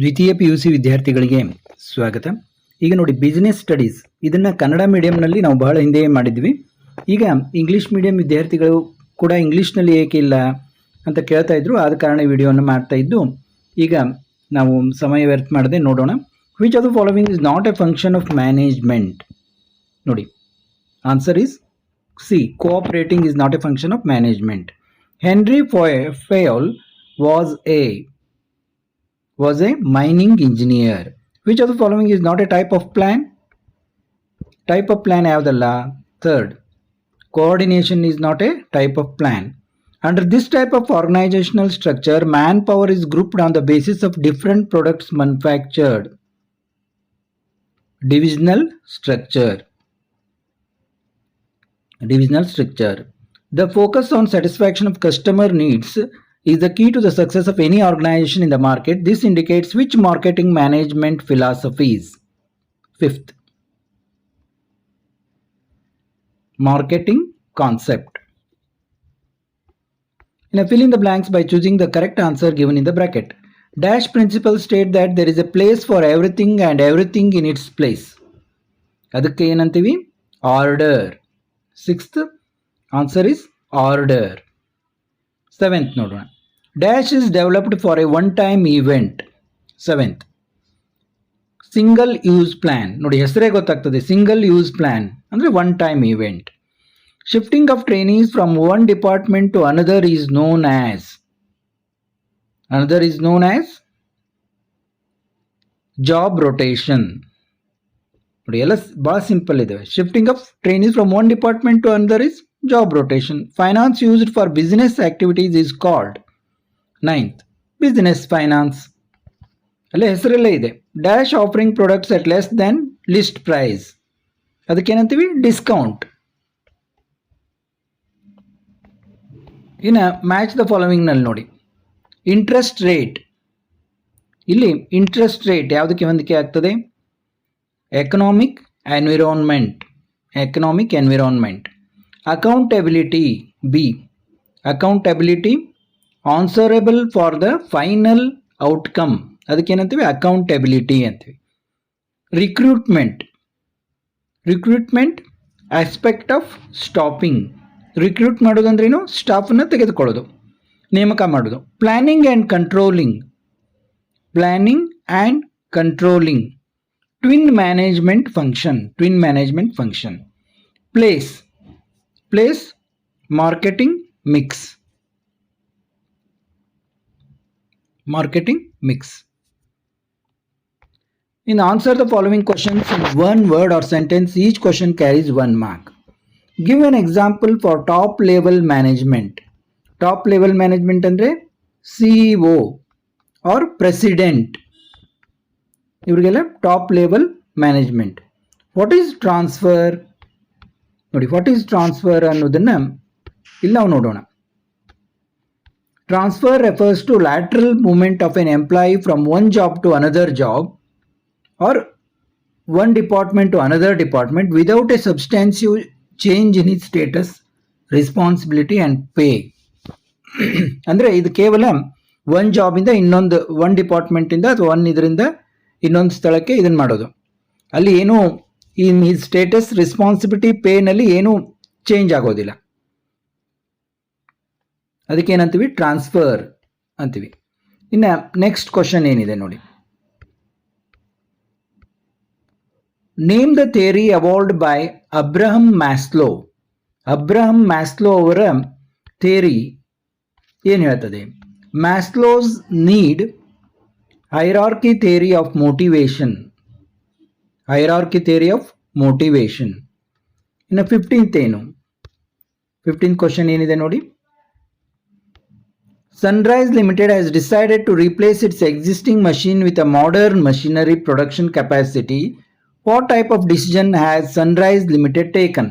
ದ್ವಿತೀಯ PUC ವಿದ್ಯಾರ್ಥಿಗಳಿಗೆ ಸ್ವಾಗತ. ಈಗ ನೋಡಿ, ಬಿಸ್ನೆಸ್ ಸ್ಟಡೀಸ್ ಇದನ್ನು ಕನ್ನಡ ಮೀಡಿಯಂನಲ್ಲಿ ನಾವು ಬಹಳ ಹಿಂದೆ ಮಾಡಿದ್ವಿ. ಈಗ ಇಂಗ್ಲೀಷ್ ಮೀಡಿಯಂ ವಿದ್ಯಾರ್ಥಿಗಳು ಕೂಡ ಇಂಗ್ಲೀಷ್ನಲ್ಲಿ ಏಕೆ ಇಲ್ಲ ಅಂತ ಕೇಳ್ತಾ ಇದ್ರು. ಆದ ಕಾರಣ ಈ ವಿಡಿಯೋವನ್ನು ಮಾಡ್ತಾ ಇದ್ದು, ಈಗ ನಾವು ಸಮಯ ವ್ಯರ್ಥ ಮಾಡದೆ ನೋಡೋಣ. Which of the following is not a function of management? ನೋಡಿ, answer is C, cooperating is not a function of management. Henri Fayol was a mining engineer. Which of the following is not a type of plan? Type of plan ಯಾವ್ದಲ್ಲ? Third, coordination is not a type of plan. Under this type of organizational structure, manpower is grouped on the basis of different products manufactured. Divisional structure. The focus on satisfaction of customer needs is the key to the success of any organization in the market. This indicates which marketing management philosophies. Fifth, marketing concept. Now fill in the blanks by choosing the correct answer given in the bracket. Dash principles state that there is a place for everything and everything in its place. ಅದಕ್ಕೆ ಏನಂತೀವಿ? Order. Sixth answer is order. Seventh ನೋಡೋಣ. Dash is developed for a one-time event. Seventh, single use plan. ನೋಡಿ, ಹೆಸರೇ ಗೊತ್ತಾಗ್ತದೆ. Single use plan ಅಂದರೆ one time event. Shifting of trainees from one department to another is known as job rotation. ನೋಡಿ, ಎಲ್ಲ ಭಾಳ simple ಇದೆ. Shifting of trainees from one department to another is job rotation. Finance used for business activities is called. Ninth, business finance. ಅಲ್ಲೇ ಹೆಸರಲ್ಲೇ ಇದೆ. Dash offering products at less than list price. ಅದಕ್ಕೇನಂತೀವಿ? Discount. ಇನ್ನು match the ಫಾಲೋವಿಂಗ್ನಲ್ಲಿ ನೋಡಿ, interest rate. ಇಲ್ಲಿ interest rate ಯಾವುದಕ್ಕೆ ಹೊಂದಿಕೆ ಆಗ್ತದೆ? Economic environment. Accountability. B, accountability answerable for the final outcome. ಅದಕ್ಕೇನಂತೀವಿ? ಅಕೌಂಟಬಿಲಿಟಿ ಅಂತೀವಿ. Recruitment aspect of staffing. Recruit ಮಾಡೋದಂದ್ರೇನು? ಸ್ಟಾಫನ್ನು ತೆಗೆದುಕೊಳ್ಳೋದು, ನೇಮಕ ಮಾಡೋದು. Planning and controlling. Twin management function. Place marketing mix. In answer the following questions in one word or sentence. Each question carries 1 mark. Give an example for top level management. Top level management andre CEO or president. ಇವರಿಗೆಲ್ಲ top level management. What is transfer? ನೋಡಿ, what is transfer ಅನ್ನೋದನ್ನ ಇಲ್ಲಿ ನಾವು ನೋಡೋಣ. Transfer refers to lateral movement of an employee from one job to another job or one department to another department without a substantial change in his status, responsibility and pay. ಅಂದರೆ ಇದು ಕೇವಲ ಒಂದು ಜಾಬಿಂದ ಇನ್ನೊಂದು, one ಡಿಪಾರ್ಟ್ಮೆಂಟಿಂದ ಅಥವಾ ಇದರಿಂದ ಇನ್ನೊಂದು ಸ್ಥಳಕ್ಕೆ ಇದನ್ನು ಮಾಡೋದು. ಅಲ್ಲಿ ಏನೂ ಇನ್ ಹಿಸ್ ಸ್ಟೇಟಸ್, ರೆಸ್ಪಾನ್ಸಿಬಿಲಿಟಿ, ಪೇನಲ್ಲಿ ಏನೂ ಚೇಂಜ್ ಆಗೋದಿಲ್ಲ. ಅದಕ್ಕೆ ಏನಂತೀವಿ? ಟ್ರಾನ್ಸ್ಫರ್ ಅಂತೀವಿ. ಇನ್ನು ನೆಕ್ಸ್ಟ್ ಕ್ವಶನ್ ಏನಿದೆ ನೋಡಿ. Name the theory evolved by Abraham Maslow. Abraham Maslow ಅವರ ಥಿಯರಿ ಏನು ಹೇಳ್ತದೆ? Maslow's need hierarchy theory of motivation. ಇನ್ನು 15th ಏನು? 15th ಕ್ವಶನ್ ಏನಿದೆ ನೋಡಿ. Sunrise Limited has decided to replace its existing machine with a modern machinery production capacity. What type of decision has Sunrise Limited taken?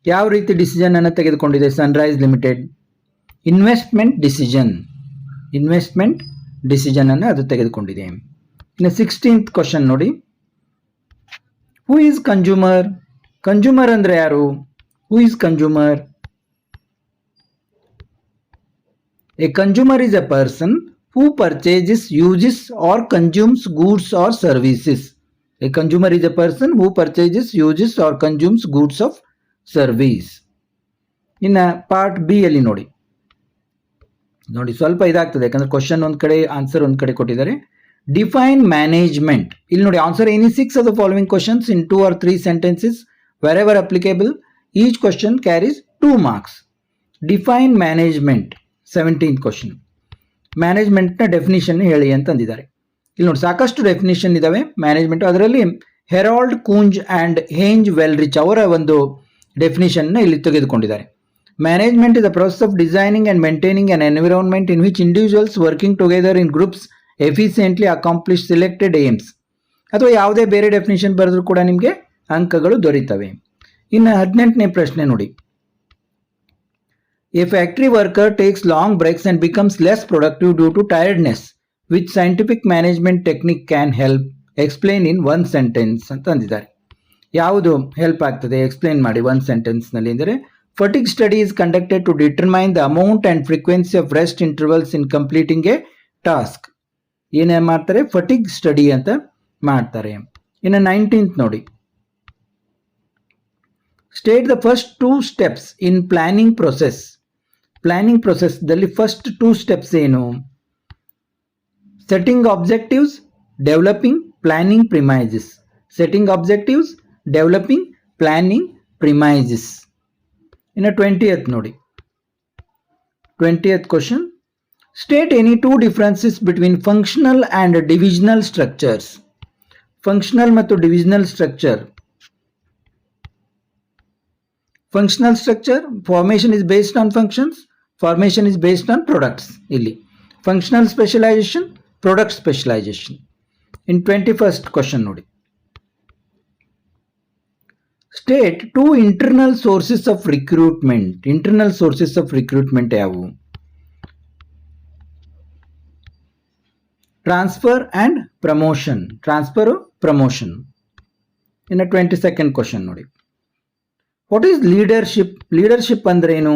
ಯಾವ ರೀತಿ decision ಅನ್ನು ತೆಗೆದುಕೊಂಡಿದೆ Sunrise limited? Investment decision ಅನ್ನು ಅದು ತೆಗೆದುಕೊಂಡಿದೆ. ಇನ್ನು 16th ಕ್ವಶನ್ ನೋಡಿ. Who is consumer? ಕನ್ಸ್ಯೂಮರ್ ಅಂದ್ರೆ ಯಾರು? Who is consumer? A consumer is a person who purchases, uses or consumes goods or services. A consumer is a person who purchases, uses or consumes goods of service. ಇನ್ನು part B ಅಲ್ಲಿ ನೋಡಿ ಸ್ವಲ್ಪ ಇದಾಗ್ತದೆ, ಯಾಕಂದ್ರೆ question ಒಂದ್ ಕಡೆ answer ಒಂದ್ ಕಡೆ ಕೊಟ್ಟಿದ್ದಾರೆ. Define management. ಇಲ್ಲಿ ನೋಡಿ answer any 6 of the following questions in 2 or 3 sentences wherever applicable. Each question carries 2 marks. Define management 17th question. ಮ್ಯಾನೇಜ್ಮೆಂಟ್ನ ಡೆಫಿನಿಷನ್ ಹೇಳಿ ಅಂತ ಅಂದಿದ್ದಾರೆ. ಇಲ್ಲಿ ನೋಡಿ ಸಾಕಷ್ಟು ಡೆಫಿನಿಷನ್ ಇದಾವೆ ಮ್ಯಾನೇಜ್ಮೆಂಟ್. ಅದರಲ್ಲಿ ಹೆರಾಲ್ಡ್ ಕೂಂಜ್ ಅಂಡ್ ಹೇಂಜ್ ವೆಲ್ರಿಚ್ ಅವರ ಒಂದು ಡೆಫಿನಿಷನ್ನ ಇಲ್ಲಿ ತೆಗೆದುಕೊಂಡಿದ್ದಾರೆ. Management is the process of designing and maintaining an environment in which individuals working together in groups efficiently accomplish selected aims. ಅಥವಾ ಯಾವುದೇ ಬೇರೆ ಡೆಫಿನಿಷನ್ ಬರೆದ್ರೂ ಕೂಡ ನಿಮಗೆ ಅಂಕಗಳು ದೊರೀತವೆ. ಇನ್ನು 18ನೇ ಪ್ರಶ್ನೆ ನೋಡಿ. A factory worker takes long breaks and becomes less productive due to tiredness. Which scientific management technique can help? Explain in one sentence ಅಂತ ಅಂದಿದ್ದಾರೆ. ಯಾವುದು ಹೆಲ್ಪ್ ಆಗ್ತದೆ ಎಕ್ಸ್ಪ್ಲೇನ್ ಮಾಡಿ ಒನ್ ಸೆಂಟೆನ್ಸ್ ನಲ್ಲಿ ಅಂದರೆ, fatigue study is conducted to determine the amount and frequency of rest intervals in completing a task. ಏನೇ ಮಾಡ್ತಾರೆ, fatigue study ಅಂತ ಮಾಡ್ತಾರೆ. ಇನ್ನು 19th ನೋಡಿ. State the first 2 steps in planning process. Planning ಪ್ರೊಸೆಸ್ದಲ್ಲಿ ಫಸ್ಟ್ 2 steps ಏನು? Setting objectives, developing, planning, premises. Setting objectives, developing, planning, premises. ಇನ್ನು 20th ನೋಡಿ. 20th question. State any 2 differences between functional and divisional structures. Functional ಮತ್ತು divisional structure. Functional structure, formation is based on functions, formation is based on products. Illi functional specialization, product specialization. In 21st question nodi. State 2 internal sources of recruitment. Internal sources of recruitment yavu? Transfer and promotion. Transfer or promotion. In a 22nd question nodi. What is leadership? Leadership ಅಂದ್ರೆ ಏನು?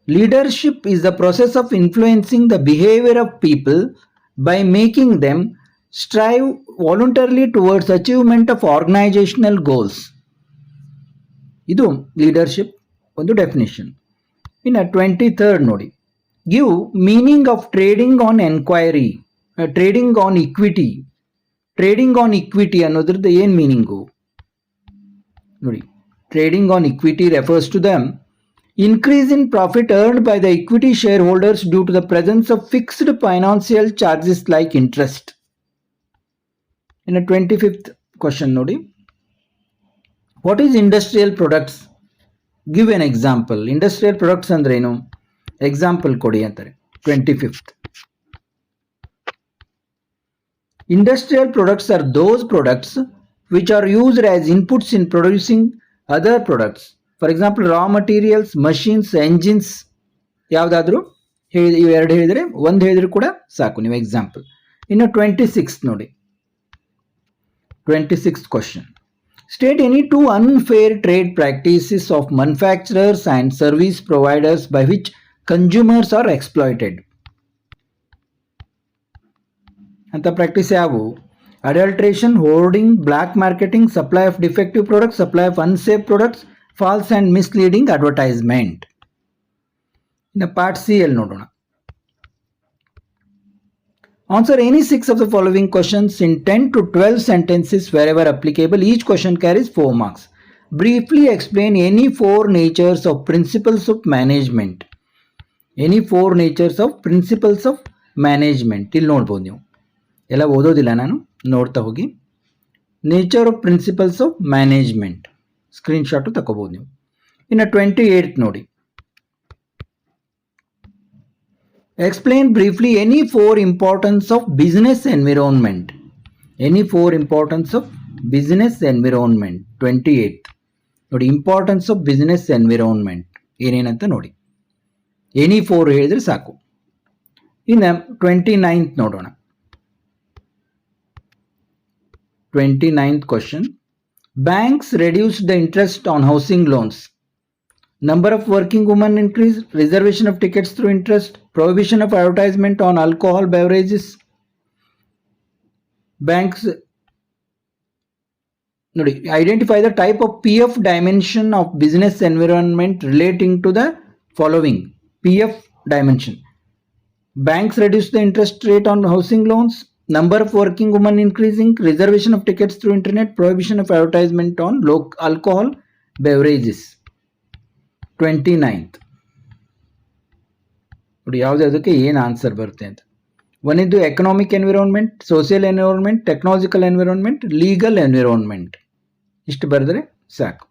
Leadership is the process of influencing the behavior of people by making them strive voluntarily towards achievement of organizational goals. ಇದು leadership ಒಂದು definition. ಇನ್ನು 23rd ನೋಡಿ. Give meaning of trading on enquiry. Trading on equity. Trading on equity ಅನ್ನೋದ್ರದ್ದು ಏನು meaning ನೋಡಿ. Trading on equity refers to the increase in profit earned by the equity shareholders due to the presence of fixed financial charges like interest. In a 25th question nodi. What is industrial products? Give an example. Industrial products andre enu? Example kodi antare. 25th. Industrial products are those products which are used as inputs in producing other products. For example, raw materials, machines, engines. ಯಾವುದಾದ್ರೂ ಇವೆರಡು ಹೇಳಿದರೆ ಒಂದು ಹೇಳಿದ್ರು ಕೂಡ ಸಾಕು ನೀವು example. ಇನ್ನು 26th ನೋಡಿ. 26th question. State any 2 unfair trade practices of manufacturers and service providers by which consumers are exploited. ಅಂತ ಪ್ರಾಕ್ಟೀಸ್ ಯಾವುವು? Adulteration, hoarding, black marketing, supply of defective products, supply of unsafe products, false and misleading advertisement. In part C ಅಲ್ಲಿ ನೋಡೋಣ. Answer any 6 of the following questions in 10 to 12 sentences wherever applicable. Each question carries 4 marks. Briefly explain any 4 natures of principles of management. Any 4 natures of principles of management. ಇಲ್ಲಿ ನೋಡ್ಬೋದು ನೀವು. ಎಲ್ಲ ಓದೋದಿಲ್ಲ ನಾನು, ನೋಡ್ತಾ ಹೋಗಿ. Nature of principles of management screenshot ತಗೋಬೋದು ನೀವು. ಇನ್ನು 28th ನೋಡಿ. Explain briefly any 4 importance of business environment. Any 4 importance of business environment. 28th ನೋಡಿ. ಇಂಪಾರ್ಟೆನ್ಸ್ ಆಫ್ ಬಿಸ್ನೆಸ್ ಎನ್ವಿರಾನ್ಮೆಂಟ್ ಏನೇನಂತ ನೋಡಿ. ಎನಿ 4 ಹೇಳಿದ್ರೆ ಸಾಕು. ಇನ್ನು 29th ನೋಡೋಣ. 29th question. Banks reduced the interest on housing loans. Number of working women increase, reservation of tickets through interest, prohibition of advertisement on alcohol beverages, banks. ನೋಡಿ, identify the type of PF dimension of business environment relating to the following. PF dimension. Banks reduce the interest rate on housing loans, number of working women increasing, reservation of tickets through internet, prohibition of advertisement on alcohol beverages. 29th ನೋಡಿ ಯಾವುದಕ್ಕೆ ಏನು answer ಬರುತ್ತೆ ಅಂತ. ಒಂದಿದ್ದು economic environment, social environment, technological environment, legal environment. ಇಷ್ಟು ಬರೆದ್ರೆ ಸಾಕು.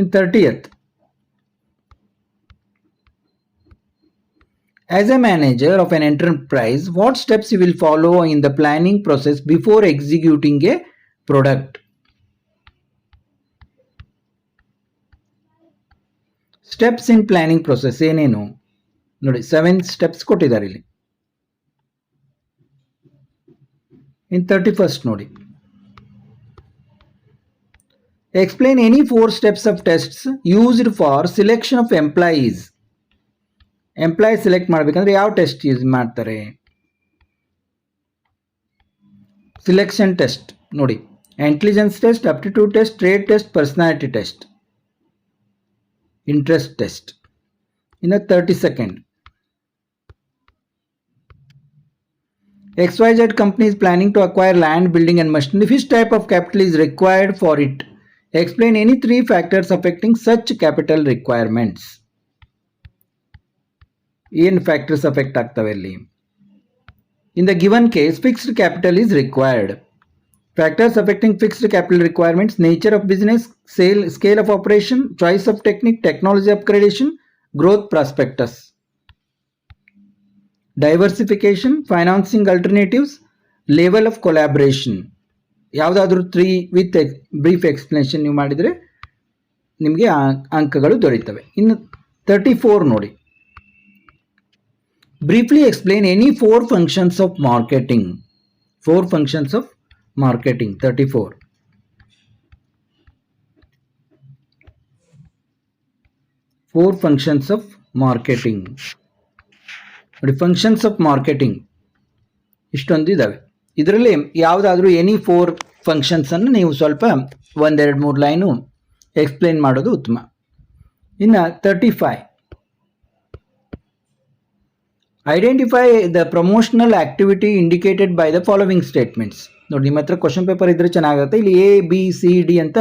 In 30th, as a manager of an enterprise, what steps you will follow in the planning process before executing a product? Steps in planning process ಏನೇನು ನೋಡಿ, 7 steps ಕೊಟ್ಟಿದ್ದಾರೆ ಇಲ್ಲಿ. ಇನ್ 31st ನೋಡಿ, explain any 4 steps of tests used for selection of employees. Employees select ಮಾಡಬೇಕಂದ್ರೆ ಯಾವ test use ಮಾಡ್ತಾರೆ? Selection test ನೋಡಿ, intelligence test, aptitude test, trade test, personality test, interest test. In the 32nd, XYZ company is planning to acquire land, building and machinery. Which type of capital is required for it? Explain any 3 factors affecting such capital requirements. N factors affect ಆಗ್ತವೆ ಇಲ್ಲಿ. In the given case, fixed capital is required. Factors affecting fixed capital requirements: nature of business, scale of operation, choice of technique, technology upgradation, growth prospectus. Diversification, financing alternatives, level of collaboration. ಯಾವುದಾದ್ರೂ 3 with brief explanation ನೀವು ಮಾಡಿದರೆ ನಿಮಗೆ ಅಂಕಗಳು ದೊರೆಯುತ್ತವೆ. ಇನ್ನು 34 ನೋಡಿ, briefly explain any 4 functions of marketing. 4 functions of marketing. 34, 4 functions of marketing. ನೋಡಿ, functions of marketing ಇಷ್ಟೊಂದು ಇದ್ದಾವೆ. ಇದರಲ್ಲಿ ಯಾವುದಾದ್ರೂ ಎನಿ 4 ಫಂಕ್ಷನ್ಸನ್ನು ನೀವು ಸ್ವಲ್ಪ 1-2-3 ಲೈನು ಎಕ್ಸ್ಪ್ಲೇನ್ ಮಾಡೋದು ಉತ್ತಮ. ಇನ್ನು 35, identify the promotional activity indicated by the following statements. ನೋಡಿ, ನಿಮ್ಮ ಹತ್ರ ಕ್ವಶನ್ ಪೇಪರ್ ಇದ್ದರೆ ಚೆನ್ನಾಗುತ್ತೆ. ಇಲ್ಲಿ ABCD ಅಂತ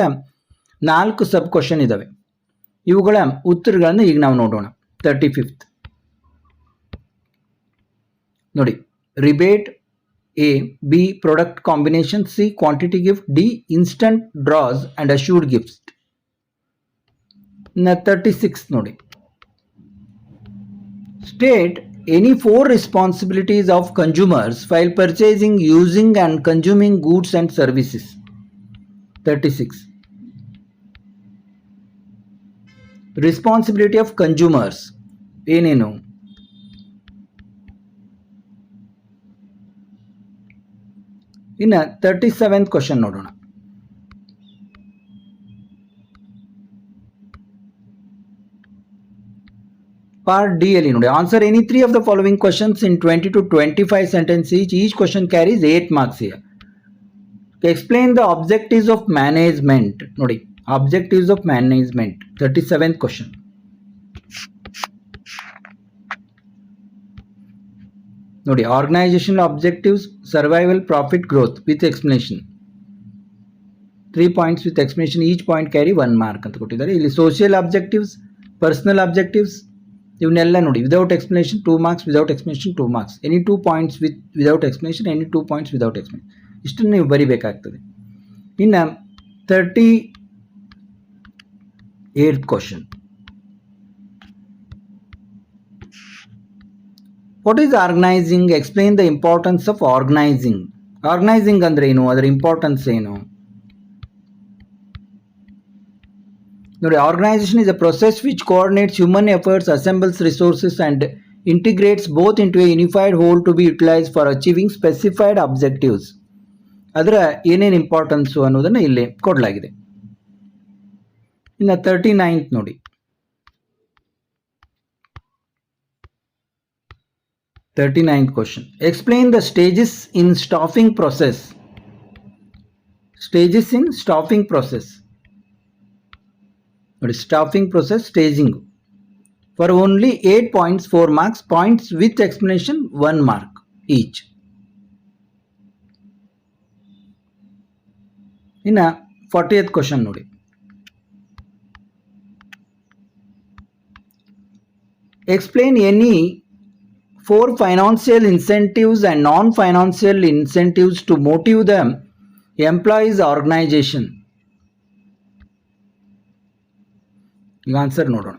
4 ಸಬ್ ಕ್ವಶನ್ ಇದ್ದಾವೆ. ಇವುಗಳ ಉತ್ತರಗಳನ್ನು ಈಗ ನಾವು ನೋಡೋಣ. 35th ನೋಡಿ, rebate, A, B, product combination, C, quantity gift, D, instant draws and assured gift. 36 ನೋಡಿ, state any 4 responsibilities of consumers while purchasing, using and consuming goods and services. 36, responsibility of consumers ಏನೇನು? ಇನ್ನು 37th question ನೋಡೋಣ. Part D ಅಲ್ಲಿ ನೋಡಿ, answer any 3 of the following questions in 20 to 25 sentence each question carries 8 marks here. Explain the objectives of management. ನೋಡಿ, objectives of management. 37th question. ನೋಡಿ, organizational objectives, survival, profit, growth with explanation. 3 points with explanation. Each point carry 1 mark ಅಂತ ಕೊಟ್ಟಿದ್ದಾರೆ. ಇಲ್ಲಿ social objectives, personal objectives ಇವನ್ನೆಲ್ಲ ನೋಡಿ, without explanation 2 marks, without explanation 2 marks, any 2 points without explanation, any 2 points without explanation. ಇಷ್ಟನ್ನು ನೀವು ಬರಿಬೇಕಾಗ್ತದೆ. ಇನ್ನು 38th question. What is organising? Explain the importance of organising. Organising ಅಂದ್ರೆ ಏನು, ಅದರ ಇಂಪಾರ್ಟೆನ್ಸ್ ಏನು ನೋಡಿ. Organisation is a process which coordinates human efforts, assembles resources and integrates both into a unified whole to be utilise for achieving specified objectives. ಅದರ ಏನೇನು importance ಅನ್ನೋದನ್ನು ಇಲ್ಲಿ ಕೊಡಲಾಗಿದೆ. ಇನ್ನು 39th ನೋಡಿ, 39th question. Explain the stages in staffing process. Stages in staffing process. Staffing process staging. For only 8 points, 4 marks. Points with explanation 1 mark each. In a 40th question ನೋಡಿ. Explain any 4 financial incentives and non-financial incentives to motivate the employees organization. ಈಗ answer ನೋಡೋಣ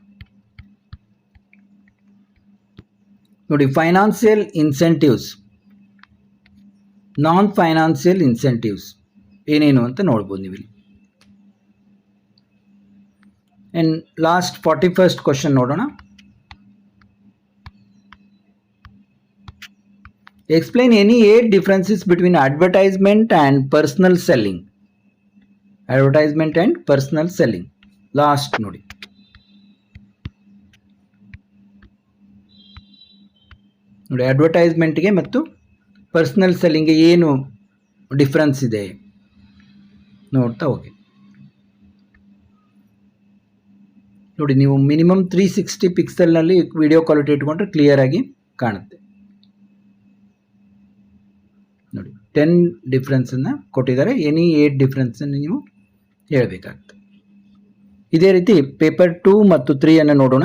ನೋಡಿ. Financial incentives, ನಾನ್ financial incentives ಏನೇನು ಅಂತ ನೋಡ್ಬೋದು ನೀವು ಇಲ್ಲಿ. And last 41st question ನೋಡೋಣ. Explain any 8 differences between advertisement and personal selling. Advertisement and personal selling. Last ನೋಡಿ. ನೋಡಿ ಅಡ್ವರ್ಟೈಸ್ಮೆಂಟ್ಗೆ ಮತ್ತು ಪರ್ಸನಲ್ ಸೆಲ್ಲಿಂಗ್ಗೆ ಏನು ಡಿಫ್ರೆನ್ಸ್ ಇದೆ ನೋಡ್ತಾ ಹೋಗಿ. ನೋಡಿ ನೀವು ಮಿನಿಮಮ್ 360 ಪಿಕ್ಸೆಲ್ನಲ್ಲಿ ವಿಡಿಯೋ ಕ್ವಾಲಿಟಿ ಇಟ್ಕೊಂಡ್ರೆ ಕ್ಲಿಯರ್ ಆಗಿ ಕಾಣುತ್ತೆ. ನೋಡಿ 10 ಡಿಫ್ರೆನ್ಸನ್ನು ಕೊಟ್ಟಿದ್ದಾರೆ. ಎನಿ 8 ಡಿಫ್ರೆನ್ಸನ್ನು ನೀವು ಹೇಳಬೇಕಾಗ್ತದೆ. ಇದೇ ರೀತಿ ಪೇಪರ್ 2 ಮತ್ತು 3 ಅನ್ನು ನೋಡೋಣ.